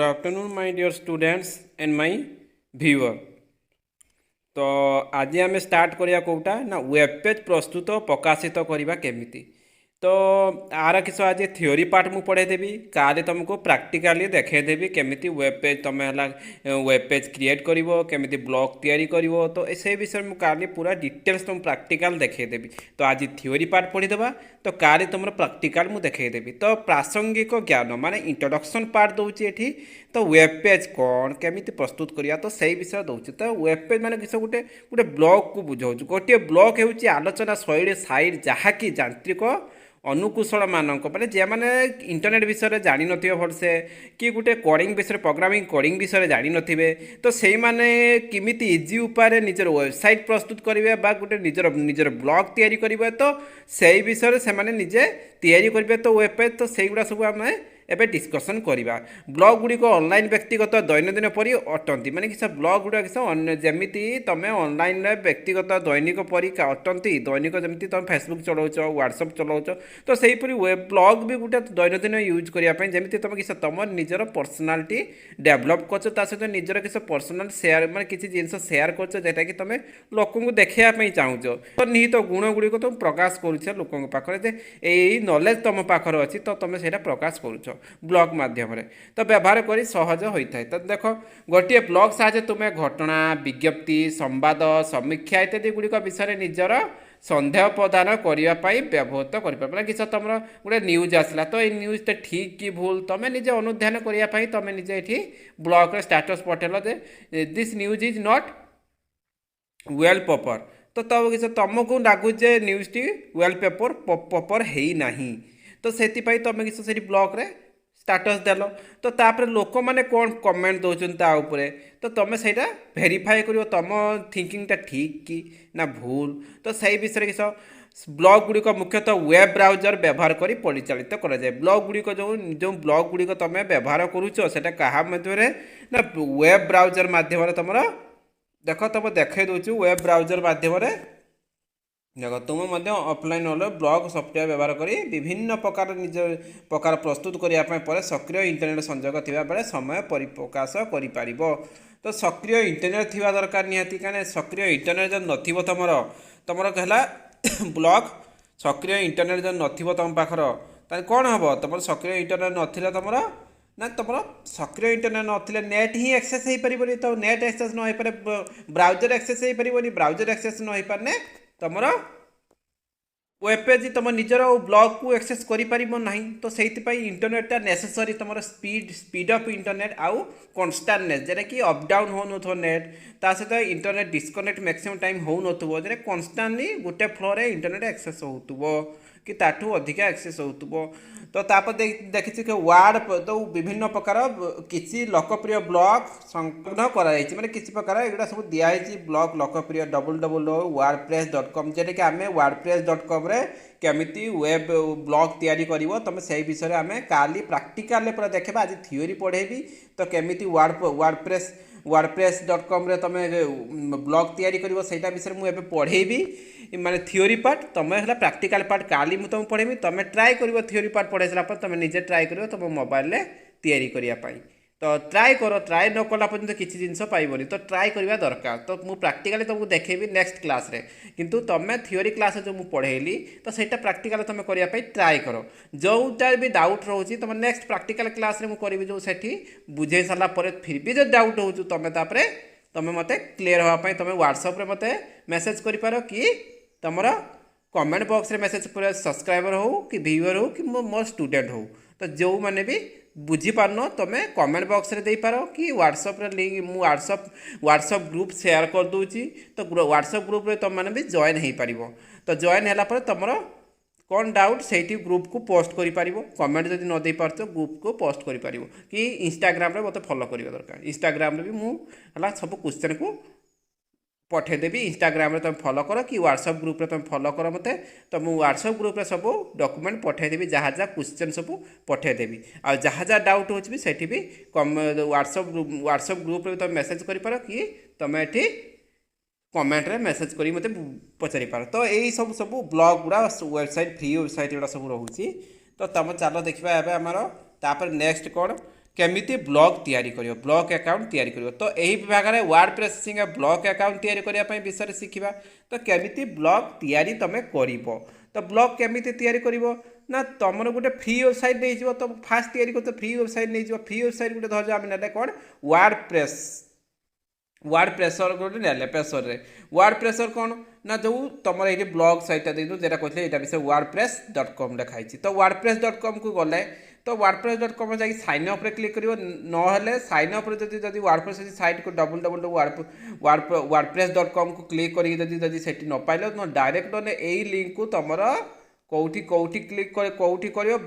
afternoon, my dear students and my viewer. तो आज आम स्टार्ट करिया कोटा ना वेब पेज प्रस्तुत प्रकाशित करवा केमिति। तो आर किस आज थ्योरी पार्ट मु पढ़े देवी काले तुमको प्रैक्टिकली देखेदेवी केमिति वेब पेज तुम वेब पेज क्रिएट करिवो केमिति ब्लॉग तैयारी करिवो। तो से विषय मु काले पूरा डिटेल्स तुम प्रैक्टिकल देखेदेवी। तो आज थ्योरी पार्ट पढ़ीदेवा तो काले तुम प्रैक्टिकल मु देखेदेवी। तो प्रासंगिक ज्ञान माने इंट्रोडक्शन पार्ट दूची एठी। तो वेब पेज कौन केमिति प्रस्तुत करिया तो सही विषय दूची। तो वेब पेज माने किस गोटे गोटे ब्लॉग को बुझाऊँ। गोटे ब्लॉग होउची आलोचना शैली साइड जहाँकि यांत्रिक अनुकुशल मानक मैंने जे मैंने इंटरनेट विषय जानी नथिबे भलसे कि गोटे कोडिंग विषय प्रोग्रामिंग कोडिंग विषय जानी नथिबे तो सेई माने किमिति इजी उपाय निजर वेबसाइट प्रस्तुत करिवे बा गोटे निजर निजर ब्लॉग तैयारी करिवे। तो सेई विषय से माने निजे तैयारी करिवे। तो वेब पेज तो सेइगुडा सब आमे एबे डिस्कसन करिबा। ब्लॉग गुड़िक ऑनलाइन व्यक्तिगत दैनंदिन परी अटंती माने किस ब्लॉग गुड़ा किस अन्य जमिति तमे ऑनलाइन व्यक्तिगत दैनिक परी अटंती दैनिक जमिति तुम फेसबुक चलाउछ व्हाट्सएप चलाउछ। तो सेहीपरि वेब ब्लॉग भी गोटे दैनंदिन यूज करने जमी तुम किस तुम निजर पर्सनालिटी डेभलप कर सहित निजर किस पर्सनाल सेयार मैं किसी जिनस सेयार कर कि तुम लोक देखापी चाहूच। तो निहित गुण गुड़िक तुम प्रकाश करुच लोक पाखे यही नॉलेज तुम पाखर अच्छी तो तुम से प्रकाश करुच ब्लॉग माध्यम। तो व्यवहार करी सहज होता है। तो देख गोटे ब्लॉग साहाय्य तुम्हें घटना विज्ञप्ति संवाद समीक्षा इत्यादि गुड़िक विषय निजर सन्देह प्रदान करने व्यवहृत कर किस तुम गोटे न्यूज आसला तो ये न्यूज तो ठीक कि भूल तुम निजे अनुधान करने तुम निजे ये ब्लॉग स्टेटस पठेल जे this news is not well paper. तो तब किस तुमको लगुचे न्यूज टी वेल पेपर पेपर है नहीं। तो से तुम किस से ब्लॉग रे स्टाटस देल तो तापर लोक मैंने कौन कमेंट दौरान ताऊपर तो तुम से भेरीफाए कर तुम थिंकिंगटा ठीक कि ना भूल। तो सही विषय किस ब्लॉग गुड़िक मुख्यतः वेब ब्राउजर व्यवहार कर परिचालित कराए। ब्लॉग गुड़िक जो ब्लॉग गुड़िक तुम व्यवहार करुच से क्या मध्य ना वेब ब्राउजर मध्यम तुम देख तुम देखे दूँ वेब ब्राउजर मध्यम देख तुम ऑफलाइन वाले ब्लॉग सॉफ्टवेयर व्यवहार करी विभिन्न प्रकार निज प्रकार प्रस्तुत करने पर सक्रिय इंटरनेट संजोग थिबा बेले समय परिप्रकाश करि। तो सक्रिय इंटरनेट थिबा दरकार निहाती कने सक्रिय इंटरनेट जब नथिबो तुमर कहला ब्लॉग सक्रिय इंटरनेट जब नथिबो तुम पाखर ताने कोन हबो तुम सक्रिय इंटरनेट नथिले तुमर ना तुम सक्रिय इंटरनेट नथिले नेट ही एक्सेस हो पारे। तो नेट एक्सेस न हो पारे ब्राउजर एक्सेस हो पारे ब्राउजर एक्सेस न हो पारे तुम वेब पेज तुम निजर ब्लॉग को एक्सेस करना। तो से इंटरनेटा नेसेसरी तुम स्पीड ऑफ इंटरनेट आउ कन्स्टान्टनेस जेटा कि अप डाउन हो न नेट ता सहित इंटरनेट डिस्कनेक्ट मैक्सिमम टाइम हो ना कन्स्टान्टली गोटे फ्लो रे इंटरनेट एक्सेस हो कि ताठू अधिका एक्सेस हो। तो तापर देखी कि वार्ड तो विभिन्न प्रकार किसी लोकप्रिय ब्लॉग संलग्न कराई माने किसी प्रकार एगुड़ा सब दिखाई ब्लॉग लोकप्रिय www.wordpress.com जेटा कि आम wordpress.com रे केमिति वेब ब्लॉग तैयारी करिवो तुम से विषय आम काली प्रैक्टिकल पूरा देखा। आज थ्योरी पढ़ेबी तो केमिति wordpress.com रे तुम ब्लॉग तैयारी करिवो सेटा विषय मुझे पढ़ेबी माने थ्योरी पार्ट तुम है प्रैक्टिकल पार्ट काली मुझे तुम पढ़ेबी तुम ट्राए कर थ्योरी पार्ट पढ़े सारा तुम निजे ट्राए कर तुम मोबाइल तैयारी करने। तो ट्राए कर ट्राए न कला पर्यंत किसी जिनस पाइबनी। तो ट्राए करवा दरकार। तो मुझे प्रैक्टिकली तुमको देखेबी नेक्स्ट क्लास रे किंतु तुम थ्योरी क्लास जो मुझे पढ़ेली तो सेटा प्रैक्टिकल तुम करने ट्राए कर जोटा भी डाउट रोचे तुम नेक्स्ट प्रैक्टिकल क्लास रे मुझे करी जो सेठी बुझे सारा फिर भी जो डाउट हो तुम तुम मत क्लीयर हाँपाई तुम व्हाट्सएप रे मत मेसेज कर कि तुम कमेंट बॉक्स रे मेसेज कर सब्सक्राइबर हो कि व्यूअर हो कि मो स्टूडेंट हो। तो जो मैंने भी बुझी पारन तुम कमेंट बॉक्स रे दे पार कि व्हाट्सएप रे लिंक मु व्हाट्सएप ग्रुप शेयर कर दूची। तो व्हाट्सएप ग्रुप रे तुम मैंने भी जॉइन हो पार। तो जॉइन है तुम कौन डाउट से ग्रुप को पोस्ट कर कमेंट जब न दे पार ग्रुप को पोस्ट कर कि इंस्टाग्राम रे मत फॉलो करवा दरकार। इंस्टाग्राम रे भी मुझे सब क्वेश्चन को पठेदेवी इंस्टाग्राम रे तुम फॉलो कर कि व्हाट्सएप ग्रुप रे तुम फॉलो कर मत तो मुझे व्हाट्सएप ग्रुप रे सब डॉक्यूमेंट पठेदेवी जहाँ जहाँ क्वेश्चन सब पठेदेवी आ जहाँ जहाँ डाउट होची भी सेठी भी व्हाट्सएप ग्रुप रे तुम मेसेज कर पार कि तुम ये कमेंट रे मेसेज करी मते पचारि पार। तो यही सब सब ब्लॉग गुड़ा वेबसाइट फ्री वेबसाइट गुड़ा सब रोचे। तो तुम चलो देखा एवं आमर तापर नेक्स्ट कौन केमिति ब्लॉग तैयारी करियो ब्लॉग अकाउंट तैयारी करियो तो यही विभाग में वर्डप्रेस सिंगा ब्लॉग अकाउंट तैयारी करिया पई विषय शिखिबा तो केमिति ब्लॉग तैयारी तमे करिवो तो ब्लॉग केमिति तैयारी करिवो ना तुम गोटे फ्री वेबसाइट नहीं जीव तो फास्ट तैयारी करते फ्री वेबसाइट नहीं जीव फ्री वेबसाइट गोटे धर आम ना कौन वर्डप्रेसर गोटे ना प्रेसर रे वर्डप्रेसर कौन ना जो तुम ये ब्लॉग साइटा देखो जेटा कहते हैं विषय wordpress.com लिखाई तो wordpress.com को गले तो wordpress.com जाकि साइन अप क्लिक करियो नहले साइन अप जदि वर्डप्रेस साइट को www.wordpress.com को क्लिक करके जदि सेठी न पाइलो तो डायरेक्ट ने यही लिंक को तुमर कौटी क्लिक कर कौटी करियो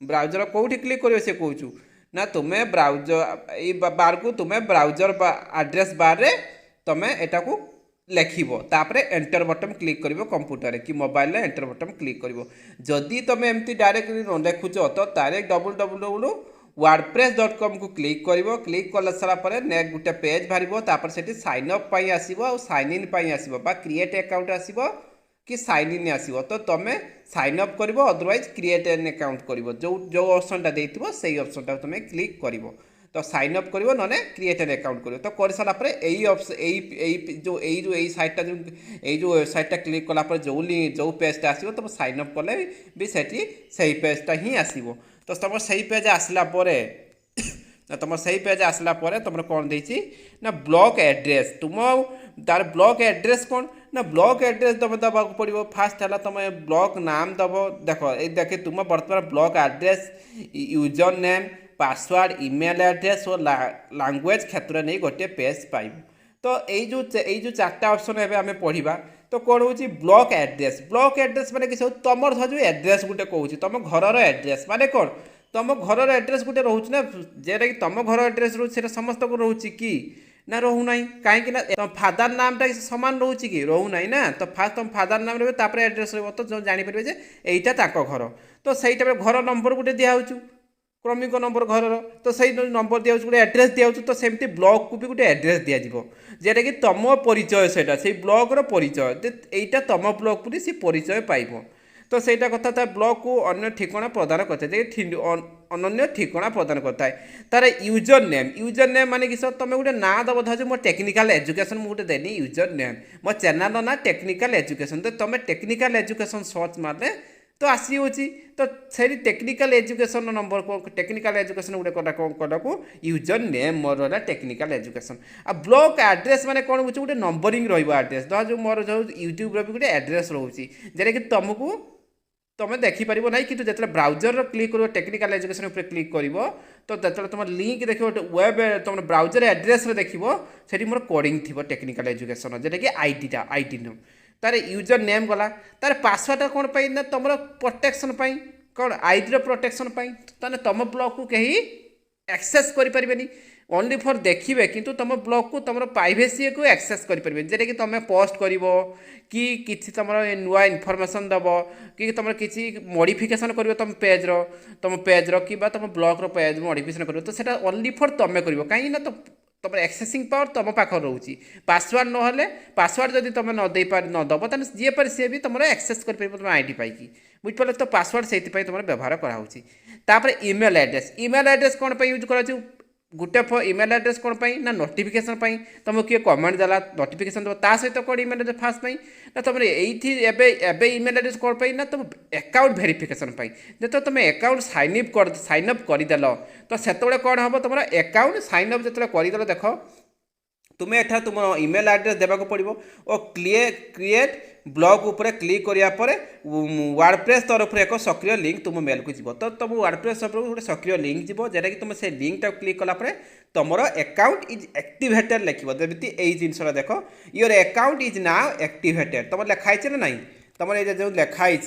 ब्राउजर कौटी क्लिक करियो से कहूँ ना तुम्हें ब्राउजर ये बार को तुम्हें ब्राउजर एड्रेस बार रे तुम्हें एटा को लेखिबो तापरे एंटर बटन क्लिक करिवो कंप्यूटर रे कि मोबाइल रे एंटर बटन क्लिक करिवो जदि तुम एमती डायरेक्ट न देखुच तो डायरेक्ट www.wordpress.com को क्लिक करिवो क्लिक कला सारा परे नेक्स्ट गुटे पेज बाहरिबो तापर सेठी साइन अप पई आसीबो और साइन इन पई आसीबो बा क्रिएट अकाउंट आसीबो कि साइन इन आसीबो तो तुम साइन अप करिवो अदरवाइज क्रिएट एन अकाउंट करिवो जो ऑप्शनटा देइथिबो सेही ऑप्शनटा तुम क्लिक करिवो तो साइन अप करिवो नने क्रिएट एन अकाउंट करिवो तो कर सारा परे एई ऑप्शन एई जो साइटटा जो वेबसाइटटा क्लिक कला पर जो पेजटा आसीबो तुम साइन अप कले भी सेठी सही पेजटा ही आसीबो तो तुम सही पेज आसला परे तुम सही पेज आसला परे तुम कौन देछि ना ब्लॉक एड्रेस तुम तार ब्लॉक एड्रेस कौन ना ब्लॉक एड्रेस तुम दबा पड़ो फास्ट है तुम ब्लॉक नाम दब देखे तुम बर्तमान block address user name password email address और लैंग्वेज क्षेत्र नहीं गोटे पेज पाइब तो यही जो चार्टा ऑप्शन एवं आम पढ़ा तो कौन हो ब्लॉक एड्रेस माने किसी तुम जो एड्रेस गोटे कहूँ तुम घर एड्रेस माने कौन तुम घर एड्रेस गोटे रोच ना जेटा कि तुम घर एड्रेस रोचे समस्त को रोचे कि ना रोना कहीं तुम फादर नामटा सामान रोचे कि रोना ना तो फास्ट तुम फादर नाम रही एड्रेस रो तो जापर जे यहीटा घर तो सही टाइम घर नंबर गोटे दिखाऊँ क्रमिक नंबर घर तो सही नंबर दिया गोटे एड्रेस दिया तो सेमती ब्लॉक को भी गोटे एड्रेस दिज्व जेटा कि तुम परिचय से ब्लॉक परिचय यहीटा तुम ब्लॉक को सी परिचय पाइब तो सहीटा कथा ब्लॉक को अन्य ठिकाना प्रदान करता है अनन्य ठिकाना प्रदान करता है तार यूजर नेम माने कि तुम गोटे ना दब धर मो टेक्निकल एजुकेशन मुझे देनी यूजर नेम मो चैनल ना टेक्निकल एजुकेशन तो तुम टेक्निकल एजुकेशन सर्च मारे तो आसी होची तो सही टेक्निकल एजुकेशन नंबर को टेक्निकल एजुकेशन गोटे कटा को यूजर नेम मोर रहा टेक्निकल एजुकेशन आ ब्लॉक एड्रेस माने कौन गोटे नंबरिंग रहा धर जो मोर जो यूट्यूब भी गोटे एड्रेस रोचे जेटा कि तुमको तुम देखिपर ना कि जो ब्राउजर क्लिक कर टेक्निकल एजुकेशन उपर क्लिक कर तो जो तुम लिंक देख वेब तुम ब्राउजर एड्रेस देख से मोर कोडिंग थी टेक्निकल एजुकेशन जेटा कि आईटी नेम तार यूजर नेम गला तार पासवर्ड कौन पाई ना तुम प्रोटेक्शन पाई कौन आईडी प्रोटेक्शन पाई ताने तुम ब्लॉक को कहीं एक्सेस करें ओनली फॉर देखिए किंतु तुम ब्लॉग को तुम प्राइवेसी को एक्सेस करें जेटा कि तुम पोस्ट कर कि किसी तुम नुआ इनफॉरमेशन दब कि तुम किसी मॉडिफिकेशन कर तुम पेज रो कि तुम ब्लॉग रो पेज मॉडिफिकेशन कर तो सेटा ओनली फॉर तुम कर कहीं ना तो तुम एक्सेसिंग पावर तुम पाखे रोचे पासवर्ड ना पासवर्ड जब तुम नदब तो जी पर सी भी तुम एक्सेस कर तुम आईडी पाई बुझिपारे तो पासवर्ड से तुम व्यवहार कराऊपर ईमेल एड्रेस कौन यूज कर गोटे ईमेल एड्रेस कौन पाई ना नोटिफिकेशन पाई तुम किए कमेंट देला नोटिफिकेशन दब ता सहित कौन ईमेल एड्रेस फास्ट पाई ना तुम ये ईमेल एड्रेस कौन पाई ना तुम अकाउंट वेरिफिकेशन पाई जो तुम अकाउंट साइन अप करदेल तो से कौन हम तुम अकाउंट साइन अप जो करदेल देख तुम्हें एठा तुम ईमेल एड्रेस देवाक पड़ो और क्रिएट ब्लॉग उपर क्लिक करापर वर्डप्रेस तरफ एक सक्रिय लिंक तुम मेल को जीव तो तुम वर्डप्रेस तरफ गोटे सक्रिय लिंक जीव जेटा कि तुम से लिंक टाक क्लिक कलापर तुम अकाउंट इज एक्टिवेटेड लिख जमी यही जिनसा देख your account is now activated तुम लिखाई ना ना तुम ये जो लिखाई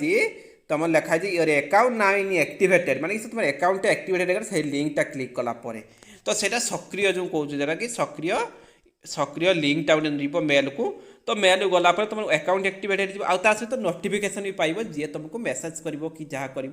तुम लिखाई your account now in activated माने तुम अकाउंट एक्टिवेटेड से लिंकटा क्लिक कलापर तो सेटा सक्रिय जो कौन जोटा कि सक्रिय लिंकटा गोटे जीव मेल को तो मेल गलापर तुम अकाउंट एक्टिवेटेड आउ ता सहित नोटिफिकेशन भी पाइब जी तुमको मेसेज कर कि जहाँ कर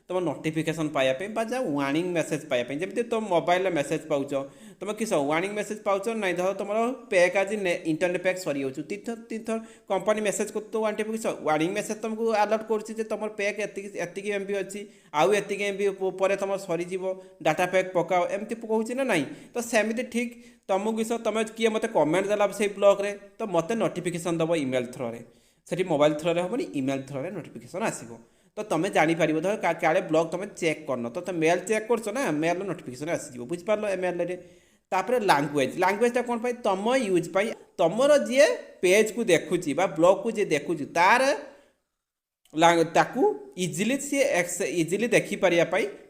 तुम नोटिफिकेशन पाइबा जहाँ वार्निंग मेसेज पाइबा जमी तुम मोबाइल मेसेज पाच तुम किस वार्निंग मेसेज पाच ना धर तुम पैक आज इंटरनेट पैक सरी जाऊँ तीन थर कंपनी मेसेज कर किस वार्निंग मेसेज तुमको अलर्ट कर तुम पैक एतिक एम बी अच्छी आउ एतिक एम बी पर तुम सरीज डाटा पैक पकाओ एमती पकाऊँ ना नाई तो सेमती ठीक तुमको किस तुम किए मत कमेंट देला से ब्लॉग रे तो मत नोटिफिकेशन दब इमेल थ्रो से मोबाइल थ्रो हेनी इमेल थ्रो नोटिफिकेशन आसो तो तुम जापर धर काले ब्लॉग तुम चेक करन तो मेल चेक कर ना मेल नोटिफिकेशन आसीज बुझिपार मेल तापर लांगुएजटा कौन पाई तुम यूज पाई तुमर जी पेज को देखुची ब्लॉग को जी देखुची तार ताकू इजिली सी इजिली देखिपर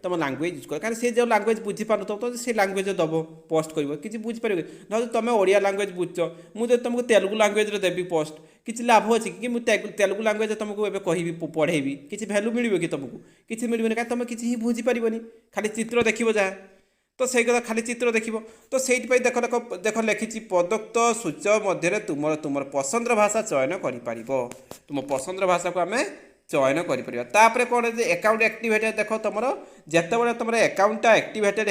तुम लांगुएज यूज कर सी जो लांगुएज बुझीपार तो से लांगुएज दब पोस्ट कर किसी बुझीपर ना तुम ओडिया लांगुएज बुझ मुझे तुमको तेलुगु लांगुएज देवी पोस्ट किसी लाभ अच्छी कि मुझे तेलुगु लांगुएज तुमको एवं कहि पढ़ेबी किसी भैल्यू मिल कि तुमको किसी मिलबनी कहीं तुम किसी बुझीपर खाली चित्र देख जहाँ तो सही कथा खाली चित्र देख तो से देख देख देख लिखी प्रदत्त सूचक मध्य तुम पसंदर भाषा चयन कर तुम पसंदर भाषा को आम चयन कर कौन एकाउंट एक्टिवेटेड देख तुम जिते तुम एकाउंटा एक्टिवेटेड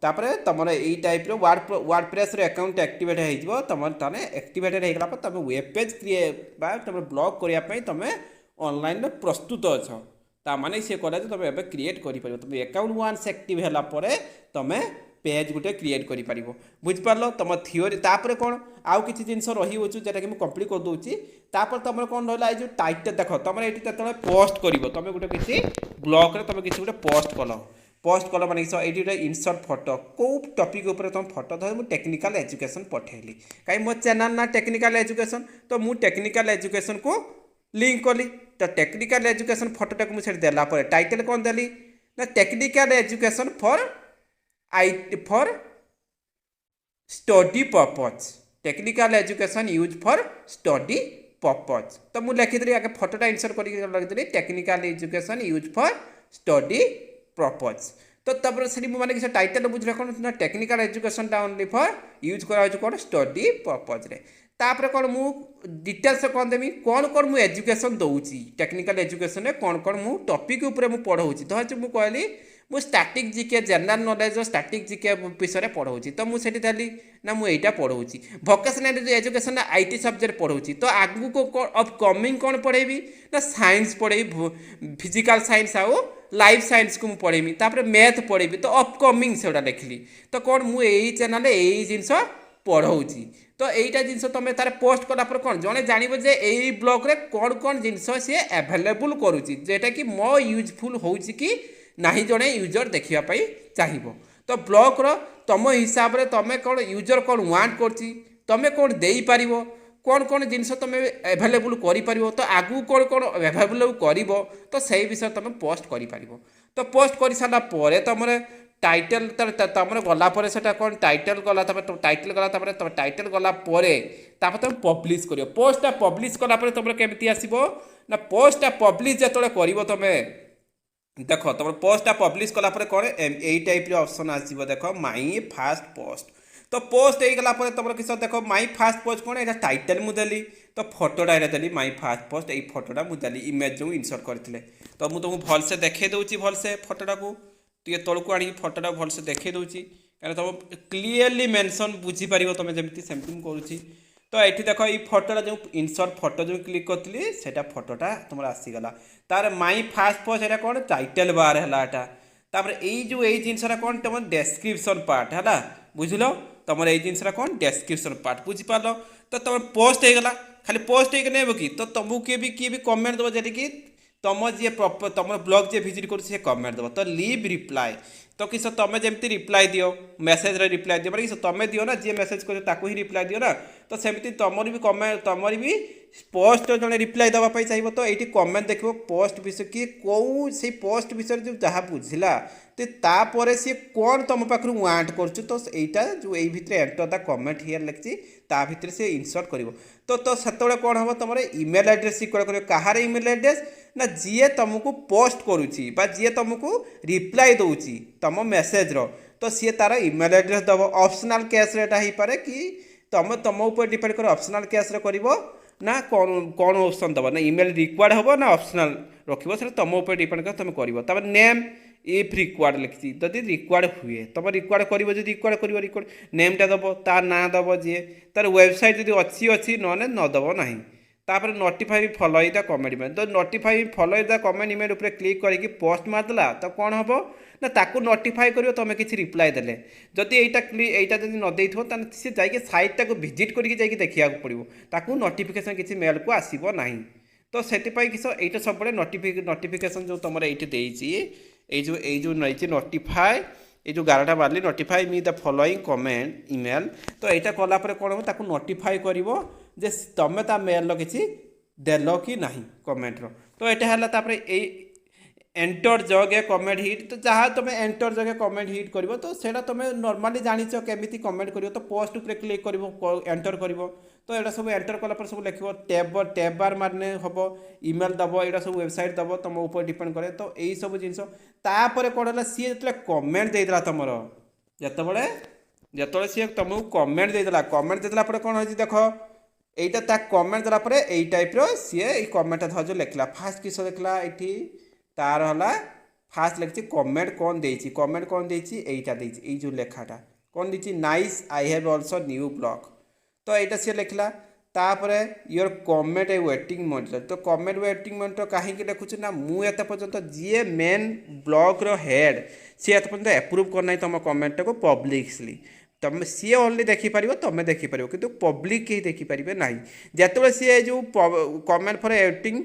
होपर तुम यही टाइप वर्डप्रेस एकाउंट एक्टिवेट हो तुम एक्टिवेटेड होगा तुम वेब पेज क्रिएट तुम ब्लॉग करने तुम ऑनलाइन में प्रस्तुत अच्छ ताने सी कहला तुम एवं क्रिएट कर तुम एकाउंट वन्स एक्टिव है तुम पेज गोटे क्रिएट कर बुझिपार तुम थियोरी तापर कौन आउ कि जिन रही जोटा कि कंप्लीट कर दूसरी तापर तुम कौन रहा जो टाइटल देख तुम ये पोस्ट कर तुम गोटे किसी ब्लॉग रे तुम किसी गोटे पोस्ट कल माने ये गोटे इनसर्ट फोटो कौ टपिक तुम फोटो धर मुझे टेक्निकल एजुकेशन पठेली कहीं मो चैनल ना टेक्निकल एजुकेशन तो मुझे टेक्निकल एजुकेशन को लिंक कली तो टेक्निकल एजुकेशन फोटोटा को मुझे देला टाइटल कौन देली ना technical education for study purpose technical education use for study purpose तो मुझे लिखिदी आगे फोटोटा इनसर्ट कर लिखी technical education use for study purpose तो तब से मैंने किसी टाइटल बुझे कौन ना technical education only for use कर कौन स्टडी पर्पज रे तापर कौन मु डिटेल्स कौन देवी कौन कौन मु एजुकेशन दूसरी टेक्निकल एजुकेशन में कौन कौन मु टॉपिक ऊपर मु पढ़ाऊँ धर मुझे कहली मु स्टैटिक जीके जनरल नॉलेज और स्टैटिक जीके विषय में पढ़ाऊँ तो मुझे देली ना मुझे पढ़ाऊँ भोकेशनल एजुकेशन आईटी सब्जेक्ट पढ़ाऊँ तो आगू को अपकमिंग कौन पढ़ेबी ना साइंस पढ़ेबी फिजिकल साइंस आउ लाइफ साइंस को पढ़ेबी तापर मैथ पढ़ेबी तो अपकमिंग से लिखली तो कौन मुझे चैनल यही जिनस पढ़ाऊँ तो यहीटा जिन तुम तार पोस्ट कलापर कौन जड़े जानव जे यही ब्लॉग रे कौन कौन जिनस सी एभेलेबुल करुँचा कि मो यूजफुल हो कि नहीं जड़े यूजर देखापी चाहिए तो ब्लॉग तुम हिसाब से तुम कौन यूजर कौन वांट कर कौन दे पार कौन कौन जिनस तुम एभेलेबुल कर तो आगू कौन कौन एभेलेबुल कर तो सही विषय तुम पोस्ट कर तो पोस्ट कर सारापर तुम टाइटल तुम गलापर से कौन टाइटल गला टाइटल गला तुम टाइटल गलापर तुम पब्लिश कर पोस्टा पब्लिश कलापर तुम केमी आसो ना पोस्टा पब्लिश जो कर तुम देख तुम पोस्टा पब्लिश कलापर कौन यही टाइप ऑप्शन आसो देख माई फास्ट पोस्ट तो पोस्ट हो गला तुम किस देख माई फास्ट पोस्ट कौन यहाँ टाइटल मुझे तो फोटोटा देली माई फास्ट पोस्ट यही फोटोटा मुझे इमेज जो इनसर्ट करते तो मुझे तुमको भलसे देखे दूसरी भलसे फोटोटा को टे तौक आनी फोटोटा भलसे देखे दूसरी कहीं तुम क्लीयरली मेंशन बुझीपार तुम जमी सेमती करुँची तो ये देख ये फोटोटा जो इनसर्ट फोटो जो क्लिक करी से फोटोटा तुम आसीगला तार माई फास्ट पोस्ट है कौन टाइटल बार है तापर यही जिनसा कौन तुम डेस्क्रिप्शन पार्ट है बुझल तुम ये जिनसा कौन डेस्क्रिप्शन पार्ट बुझीपार तो तुम पोस्ट होगा खाली पोस्ट हो कि तो तुमको किए भी कमेंट दब जे कि तुम जी तुम ब्लॉग जी भिजिट कर कमेंट दब तो लीव रिप्लाई तो किस तुम जमी रिप्लाई दियो मेसेज रिप्लाई दियो कि तुम दियो ना जी मेसेज कर ही रिप्लाई दियो ना तो सेमती तुमर भी कमेंट तुमर भी पोस्ट जो रिप्लाई देवाई चाहिए तो ये कमेंट देख पोस्ट विषय किए कौ से पोस्ट विषय जो जहाँ बुझला तो तापर सी कौन तुम पाखु वांट कर तो यहाँ जो यही भितर एंटर द कमेंट हियर लिखी ता भितर से इनसर्ट कर तो से कौन हम तुम इमेल एड्रेस सिक्योर कर कहार इमेल एड्रेस ना जी तुमको पोस्ट करुच्ची जी तुमको रिप्लाई दूसरी तुम मेसेज तो सी तार इमेल एड्रेस दब ऑप्शनल केस रेटा हो पारे कि तुम ऊपर डिपेंड कर ऑप्शनल केस करिवो ना कौन कौन ऑप्शन दब ना ईमेल रिक्वायर्ड हम ना ऑप्शनल रखिबो से तुम ऊपर डिपेंड कर तुम करिवो तब नेम इफ रिक्वायर्ड लिखी जदि रिक्वायर्ड हुए तुम रिक्वायर्ड करिवो जदि रिक्वायर्ड करिवो रिक्वायर्ड नेमटा दब तार ना दब जी तार वेबसाइट जदि अच्छी अच्छी नने न दब नाही तापर notify follow the comment email तो notify follow the comment email ऊपर क्लिक करके पोस्ट मारदेला तो कौन हम ना ताकू नोटिफाई करिवो तुम किसी रिप्लाई देले जदि एटा जदि न देइथो त से जाइके साइट टाको विजिट करके जाइके देखिया पड़िवो ताकू नोटिफिकेशन किसी मेल को आसीबो नाही तो सेतिपाई किस एटा सब नोटिफिकेशन जो तुम ये देइछि ए जो नहीं नोटिफाई ये जो 11टा बारली notify me the following comment email तो यहाँ कलापर कौन हो ताकू नोटिफाई करिवो जे तुम ता मेल किसी देल कि नहीं कमेंट रो तो यहाँ है तापर एंटर जगह कमेंट हिट तो जहाँ तुम एंटर जगह कमेंट हिट कर तो सेटा तुम नॉर्मली जानिच केमी कमेंट कर तो पोस्ट उपर क्लिक कर एंटर कर तो यहाँ सब एंटर कलापर सब लिख टैब बार मारने हम ईमेल दब यहाँ सब वेबसाइट दब तुम ऊपर डिपेंड करे तो यही सब जिनपर कौन है सी जो कमेंट देदेला तुम जिते सी तुमको कमेंट देदेला कमेंट देदेला कौन हो देख यहीटा ता कमेंट देलापर यही टाइप्र सी कमेंट धर लिखला फास्ट किस लिखला ये तार है फास्ट लिखी कमेंट कौन देती कमेंट कौन देती यहीटा देती जो लेखाटा कौन देती nice I have also new blog तो यहाँ सी लिखला तापर your comment A waiting monitor तो कमेंट वेटिंग मॉनिटर कहीं लिखुच ना मुझे पर्यंत जी मेन ब्लॉग हेड सी एत पर्यंत एप्रूव करना तुम कमेंट को पब्लिकली तुम सी ओनली देखिपार तुम देखिपार कि पब्लिक कहीं देखिपारे ना जिते सी जो कमेंट फॉर वेटिंग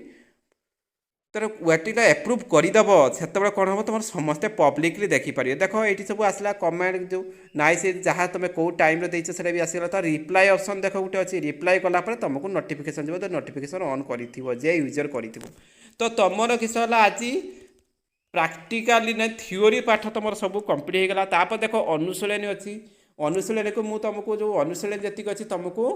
तर वेटिंग एप्रूव करदेव से कौन हम तुम समस्ते पब्लिकली देखिपार देख ये सब आसला कमेंट जो नाइस जहाँ तुम कौ टाइम देच से भी आसला तो रिप्लाई ऑप्शन देख गोटे अच्छी रिप्लाई कलापर तुमको नोटिफिकेशन जो नोटिफिकेशन ऑन कर यूजर कर तो तुम किस आज प्रैक्टिकली ना थ्योरी पाठ तुम सब कंप्लीट होगा तापर देख अनुशीलन अच्छी अनुशीलन को मुझे तुमको जो अनुशीलन जी अच्छी तुमको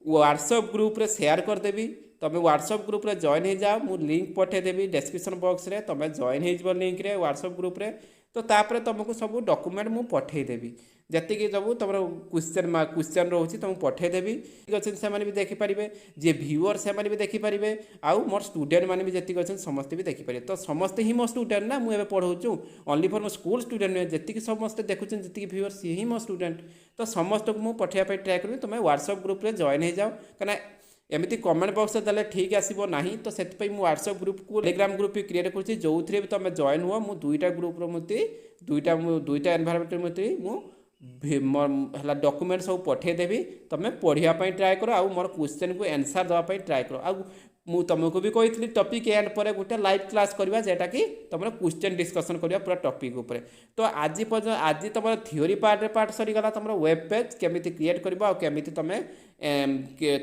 व्हाट्सएप ग्रुप रे शेयर करदेवी तुम व्हाट्सएप ग्रुप रे जॉइन हो जाओ मुझे लिंक पठेदेवी डिस्क्रिप्शन बॉक्स रे तुम जॉइन हो लिंक रे व्हाट्सएप ग्रुप रे तो तापर तुमको सब डॉक्यूमेंट मुझे पठेदेवी जी सब तुम क्वेश्चन रोचे तुमको पठेदेवी ठीक अच्छे से भी देखिपारे जी व्यूअर से भी देखिपारे आउ मोर स्टूडेंट मैंने भी जी अच्छे समस्ते भी देखिपारे तो समस्ते ही मो स्टूडेंट ना मुझे पढ़ाऊँ ओनली फॉर मो स्कूल स्टूडेंट नुहे जी समस्ते देखुं जी व्यूअर सी ही मो स्टूडेंट तो समस्त को मुझे पठाइबा ट्राए करी तुम व्हाट्सएप ग्रुप रे जॉइन हो जाओ कहीं एमती कमेंट बॉक्स देले ठीक आसो ना तो से व्हाट्सएप ग्रुप को टेलीग्राम ग्रुप भी क्रिएट कर जो भी तुम जॉइन हुआ मुझे दुईटा ग्रुप मते दुईटा एनवायरमेंट मते मुझे डॉक्यूमेंट सब पठेदेवी तुम पढ़ाई ट्राए कर आ मोर क्वेश्चन को आंसर देवाई ट्राए कर आ मु तुमको भी कही टॉपिक एंड पर गोटे लाइव क्लास करवा जेटा कि तुम क्वेश्चन डिस्कशन करवा पूरा टॉपिक उपर तो आज पर्यटन आज तुम थ्योरी पार्ट सरीगला तुम वेब पेज केमी क्रिएट कर केमी तुम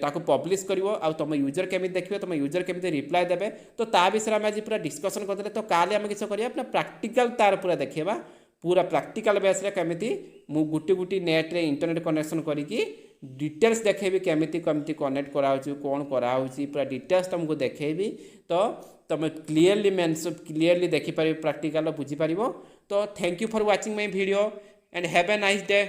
ताको पब्लिश कर तुम यूजर केमी देखिए तुम यूजर केमी रिप्लाई देवे तो ता विषय में आज पूरा डिस्कशन करदे तो काले आम किस करवा प्रैक्टिकल तार पूरा देखा पूरा प्रैक्टिकल बेस केमी मु गुटी गुटी नेट रे इंटरनेट कनेक्शन करी डिटेल्स देखेबी केमिति केमिति कनेक्ट कराउछि कोन कराउछि पूरा डिटेल्स तुमको देखेबी तो तुम क्लीयरली देखि पारिबो प्रैक्टिकल बुझी पारिबो तो thank you for watching my video and have a nice day.